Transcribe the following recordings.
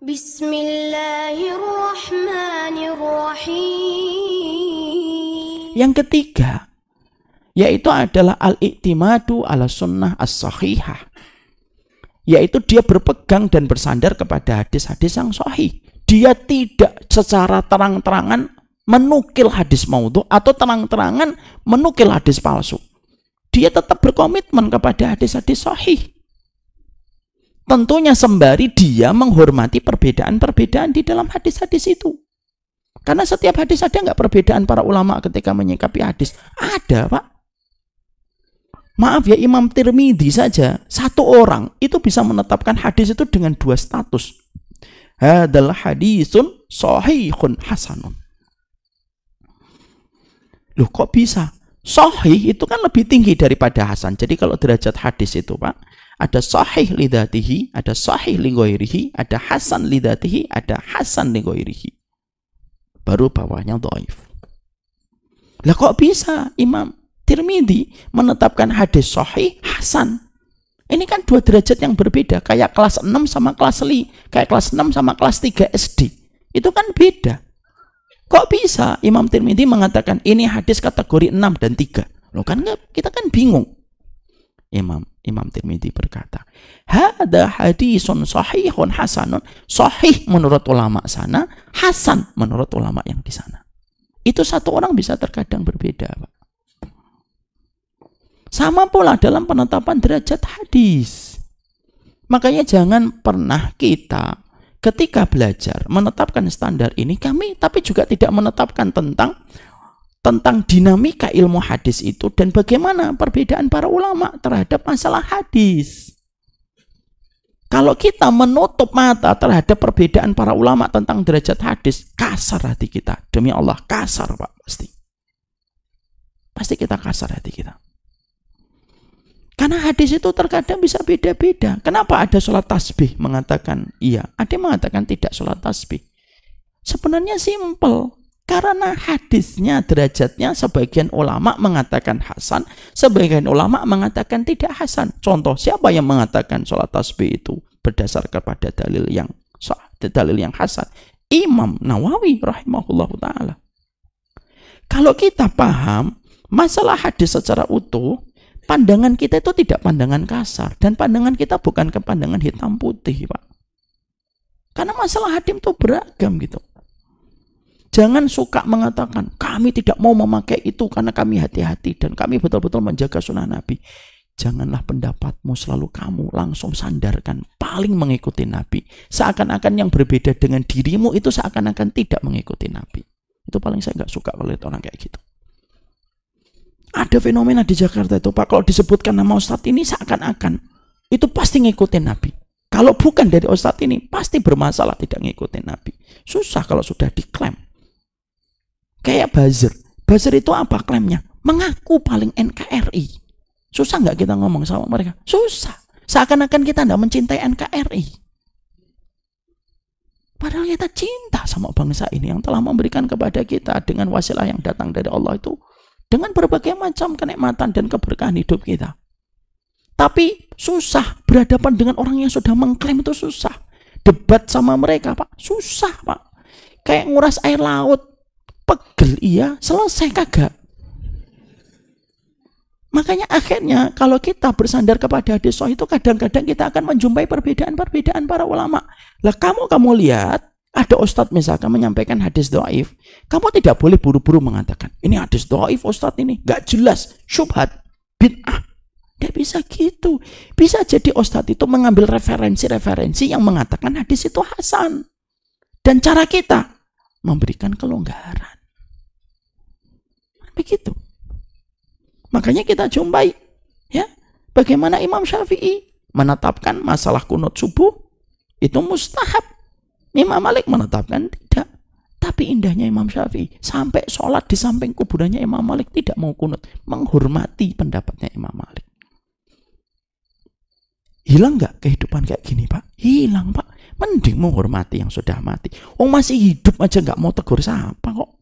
Bismillahirrahmanirrahim. Yang ketiga, yaitu adalah al-i'timadu ala sunnah as-sahihah. Yaitu dia berpegang dan bersandar kepada hadis-hadis yang sahih. Dia tidak secara terang-terangan menukil hadis maudhu atau terang-terangan menukil hadis palsu. Dia tetap berkomitmen kepada hadis-hadis sahih. Tentunya sembari dia menghormati perbedaan-perbedaan di dalam hadis-hadis itu. Karena setiap hadis ada nggak perbedaan para ulama ketika menyikapi hadis? Ada, Pak. Maaf ya, Imam Tirmidzi saja, satu orang itu bisa menetapkan hadis itu dengan dua status. Hadzal hadisun sahihun hasanun. Loh, kok bisa? Sahih itu kan lebih tinggi daripada hasan. Jadi kalau derajat hadis itu, Pak, ada sahih lidzatihi, ada sahih li ghairihi, ada hasan lidzatihi, ada hasan li ghairihi. Baru bawahnya dhaif. Lah kok bisa Imam Tirmidzi menetapkan hadis sahih hasan? Ini kan dua derajat yang berbeda, kayak kelas 6 sama kelas 5, kayak kelas 6 sama kelas 3 SD. Itu kan beda. Kok bisa Imam Tirmidzi mengatakan ini hadis kategori 6 dan 3? Loh kan kita kan bingung. Imam Tirmidzi berkata, "Hadza hadisun sahihun hasanun." Sahih menurut ulama sana, hasan menurut ulama yang di sana. Itu satu orang bisa terkadang berbeda, Pak. Sama pula dalam penetapan derajat hadis. Makanya jangan pernah kita ketika belajar menetapkan standar ini tapi juga tidak menetapkan tentang dinamika ilmu hadis itu dan bagaimana perbedaan para ulama terhadap masalah hadis. Kalau kita menutup mata terhadap perbedaan para ulama tentang derajat hadis, kasar hati kita. Demi Allah, kasar, Pak, pasti. Pasti kita kasar hati kita. Karena hadis itu terkadang bisa beda-beda. Kenapa ada sholat tasbih mengatakan iya, ada yang mengatakan tidak sholat tasbih? Sebenarnya simpel. Karena hadisnya, derajatnya sebagian ulama mengatakan hasan, sebagian ulama mengatakan tidak hasan. Contoh, siapa yang mengatakan sholat tasbih itu berdasarkan pada dalil yang sah, dalil yang hasan? Imam Nawawi rahimahullahu ta'ala. Kalau kita paham masalah hadis secara utuh, pandangan kita itu tidak pandangan kasar, dan pandangan kita bukan ke pandangan hitam putih, Pak. Karena masalah hadis itu beragam gitu. Jangan suka mengatakan, kami tidak mau memakai itu karena kami hati-hati dan kami betul-betul menjaga sunnah Nabi. Janganlah pendapatmu selalu kamu langsung sandarkan paling mengikuti Nabi. Seakan-akan yang berbeda dengan dirimu itu seakan-akan tidak mengikuti Nabi. Itu paling saya nggak suka kalau lihat orang kayak gitu. Ada fenomena di Jakarta itu, Pak, kalau disebutkan nama Ustadz ini seakan-akan itu pasti ngikutin Nabi. Kalau bukan dari Ustadz ini, pasti bermasalah tidak ngikutin Nabi. Susah kalau sudah diklaim. Kayak buzzer. Buzzer itu apa klaimnya? Mengaku paling NKRI. Susah nggak kita ngomong sama mereka? Susah. Seakan-akan kita tidak mencintai NKRI. Padahal kita cinta sama bangsa ini yang telah memberikan kepada kita dengan wasilah yang datang dari Allah itu. Dengan berbagai macam kenikmatan dan keberkahan hidup kita. Tapi susah berhadapan dengan orang yang sudah mengklaim itu susah. Debat sama mereka, Pak. Susah, Pak. Kayak nguras air laut. Pegel iya, selesai kagak. Makanya akhirnya kalau kita bersandar kepada hadis sahih itu kadang-kadang kita akan menjumpai perbedaan-perbedaan para ulama. Lah kamu lihat ada ustadz misalkan menyampaikan hadis dhaif, kamu tidak boleh buru-buru mengatakan ini hadis dhaif ustadz ini nggak jelas, syubhat, bid'ah. Nggak bisa gitu. Bisa jadi ustadz itu mengambil referensi-referensi yang mengatakan hadis itu hasan. Dan cara kita memberikan kelonggaran. Begitu. Makanya kita jumpai ya, bagaimana Imam Syafi'i menetapkan masalah kunut subuh itu mustahab. Imam Malik menetapkan tidak. Tapi indahnya Imam Syafi'i sampai sholat di samping kuburannya Imam Malik tidak mau kunut, menghormati pendapatnya Imam Malik. Hilang nggak kehidupan kayak gini, Pak? Hilang, Pak. Mending menghormati yang sudah mati. Oh, masih hidup aja nggak mau tegur siapa kok.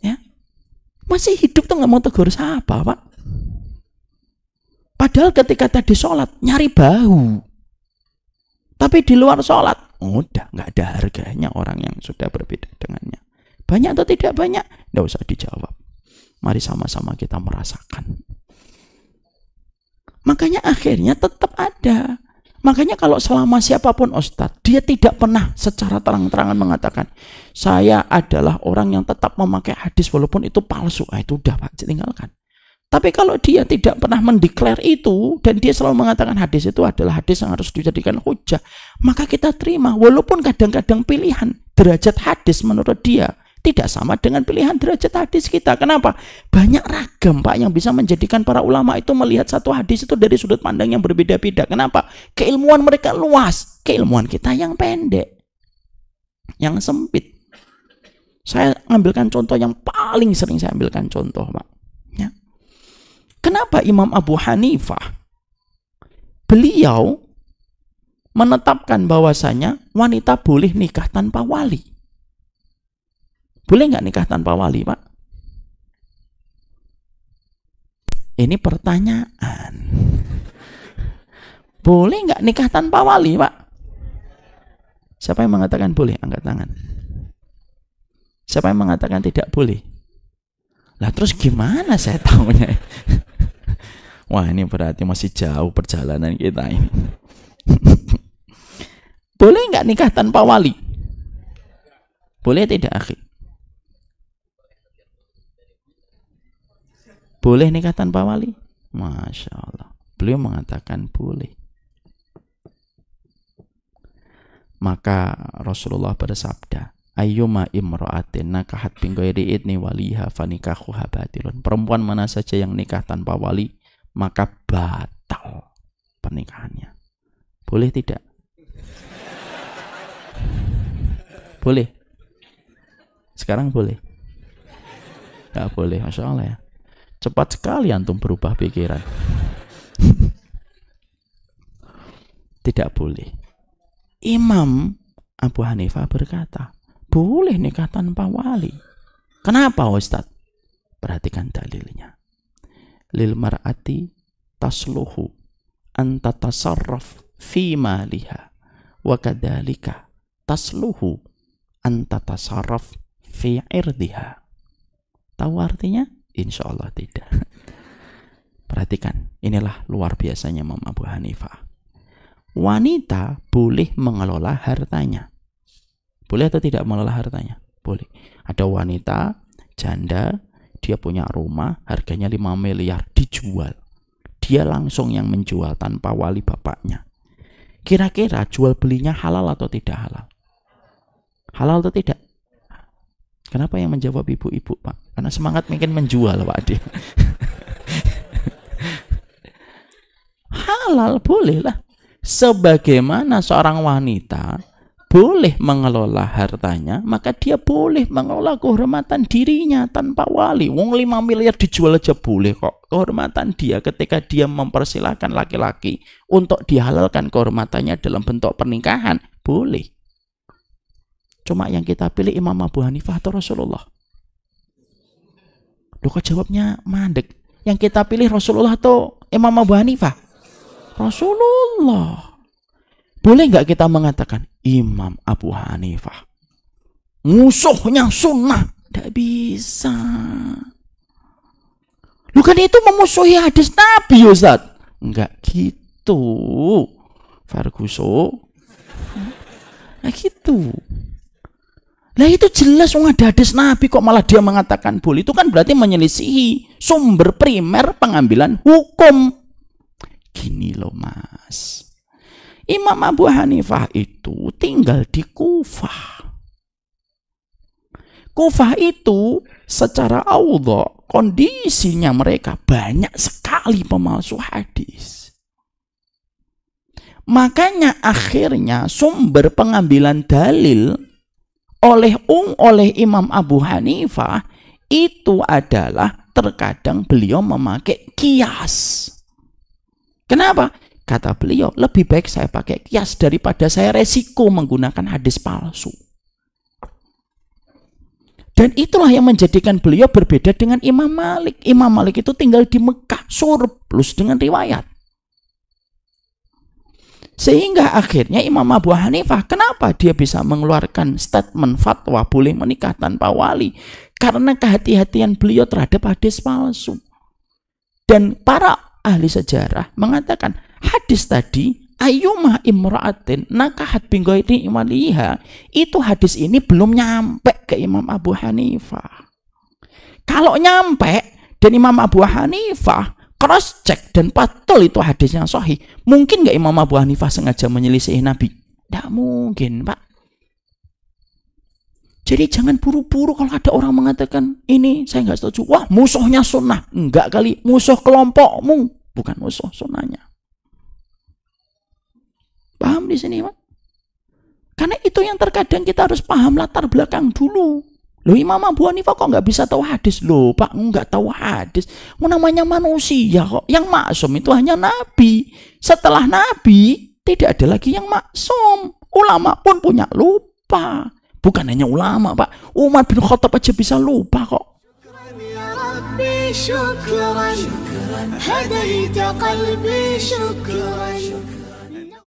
Ya, masih hidup tuh nggak mau tegur siapa, Pak. Padahal ketika tadi sholat nyari bahu, Tapi di luar sholat, udah nggak ada harganya orang yang sudah berbeda dengannya. Banyak atau tidak banyak? Nggak usah dijawab. Mari sama-sama kita merasakan. Makanya akhirnya tetap ada. Makanya kalau selama siapapun Ustadz, dia tidak pernah secara terang-terangan mengatakan, saya adalah orang yang tetap memakai hadis walaupun itu palsu. Itu udah Pak, tinggalkan. Tapi kalau dia tidak pernah mendeklar itu, dan dia selalu mengatakan hadis itu adalah hadis yang harus dijadikan hujah, maka kita terima. Walaupun kadang-kadang pilihan derajat hadis menurut dia tidak sama dengan pilihan derajat hadis kita. Kenapa? Banyak ragam Pak yang bisa menjadikan para ulama itu melihat satu hadis itu dari sudut pandang yang berbeda-beda. Kenapa? Keilmuan mereka luas, keilmuan kita yang pendek, yang sempit. Saya ambilkan contoh yang paling sering saya ambilkan contoh Pak. Ya. Kenapa Imam Abu Hanifah beliau menetapkan bahwasanya wanita boleh nikah tanpa wali? Boleh nggak nikah tanpa wali, Pak? Ini pertanyaan. Boleh nggak nikah tanpa wali, Pak? Siapa yang mengatakan boleh? Angkat tangan. Siapa yang mengatakan tidak boleh? Lah terus gimana saya tahunya? Wah, ini berarti masih jauh perjalanan kita ini. Boleh nggak nikah tanpa wali? Boleh tidak, akhi? Boleh nikah tanpa wali? Masya Allah. Beliau mengatakan boleh. Maka Rasulullah bersabda, ayyuma imra'atin nakahat bin ghairi idni waliha fanikahuha batilun. Perempuan mana saja yang nikah tanpa wali, maka batal pernikahannya. Boleh tidak? Boleh. Sekarang boleh? Gak boleh, Masya Allah ya. Cepat sekali antum berubah pikiran. Tidak boleh. Imam Abu Hanifah berkata, boleh nikah tanpa wali. Kenapa Ustaz? Perhatikan dalilnya. Lil mar'ati tasluhu an tatasarraf fi maliha wa kadzalika tasluhu an tatasarraf fi irdiha. Tahu artinya? Insya Allah tidak. Perhatikan, inilah luar biasanya Imam Abu Hanifah. Wanita boleh mengelola hartanya. Boleh atau tidak mengelola hartanya? Boleh. Ada wanita janda, dia punya rumah, harganya 5 miliar, dijual. Dia langsung yang menjual tanpa wali bapaknya. Kira-kira jual belinya halal atau tidak halal? Halal atau tidak? Kenapa yang menjawab ibu-ibu, Pak? Karena semangat mungkin menjual, Pak Ade. Halal, bolehlah. Sebagaimana seorang wanita boleh mengelola hartanya, maka dia boleh mengelola kehormatan dirinya tanpa wali. Wong 5 miliar dijual aja boleh kok. Kehormatan dia ketika dia mempersilahkan laki-laki untuk dihalalkan kehormatannya dalam bentuk pernikahan, boleh. Cuma yang kita pilih Imam Abu Hanifah atau Rasulullah? Loh kok jawabnya mandek? Yang kita pilih Rasulullah atau Imam Abu Hanifah? Rasulullah. Boleh nggak kita mengatakan Imam Abu Hanifah musuhnya sunnah? Tidak bisa. Lu kan itu memusuhi hadis Nabi, Ustaz. Enggak gitu, Ferguson. Nah gitu. Nah itu jelas ada hadis Nabi kok malah dia mengatakan boleh. Itu kan berarti menyelisihi sumber primer pengambilan hukum. Gini loh Mas, Imam Abu Hanifah itu tinggal di Kufah. Kufah itu secara Allah kondisinya mereka banyak sekali pemalsu hadis. Makanya akhirnya sumber pengambilan dalil oleh Imam Abu Hanifah itu adalah terkadang beliau memakai kias. Kenapa? Kata beliau, lebih baik saya pakai kias daripada saya resiko menggunakan hadis palsu. Dan itulah yang menjadikan beliau berbeda dengan Imam Malik. Imam Malik itu tinggal di Mekah, surplus dengan riwayat. Sehingga akhirnya Imam Abu Hanifah, kenapa dia bisa mengeluarkan statement fatwa boleh menikah tanpa wali? Karena kehati-hatian beliau terhadap hadis palsu. Dan para ahli sejarah mengatakan hadis tadi, ayyuma imra'atin nakahat binghairi waliha, itu hadis ini belum nyampe ke Imam Abu Hanifah. Kalau nyampe dan Imam Abu Hanifah cross check dan patul itu hadisnya sahih, mungkin nggak Imam Abu Hanifah sengaja menyelisihi Nabi? Tidak mungkin, Pak. Jadi jangan buru-buru kalau ada orang mengatakan ini saya nggak setuju, wah musuhnya sunnah. Enggak kali, musuh kelompokmu, bukan musuh sunnahnya. Paham di sini, Pak? Karena itu yang terkadang kita harus paham latar belakang dulu. Loh, Imam Abu Hanifah kok nggak bisa tahu hadis? Loh Pak, nggak tahu hadis. Namanya manusia kok. Yang maksum itu hanya Nabi. Setelah Nabi tidak ada lagi yang maksum. Ulama pun punya lupa. Bukan hanya ulama, Pak. Umar bin Khattab aja bisa lupa kok. شكرا هديت قلبي شكرا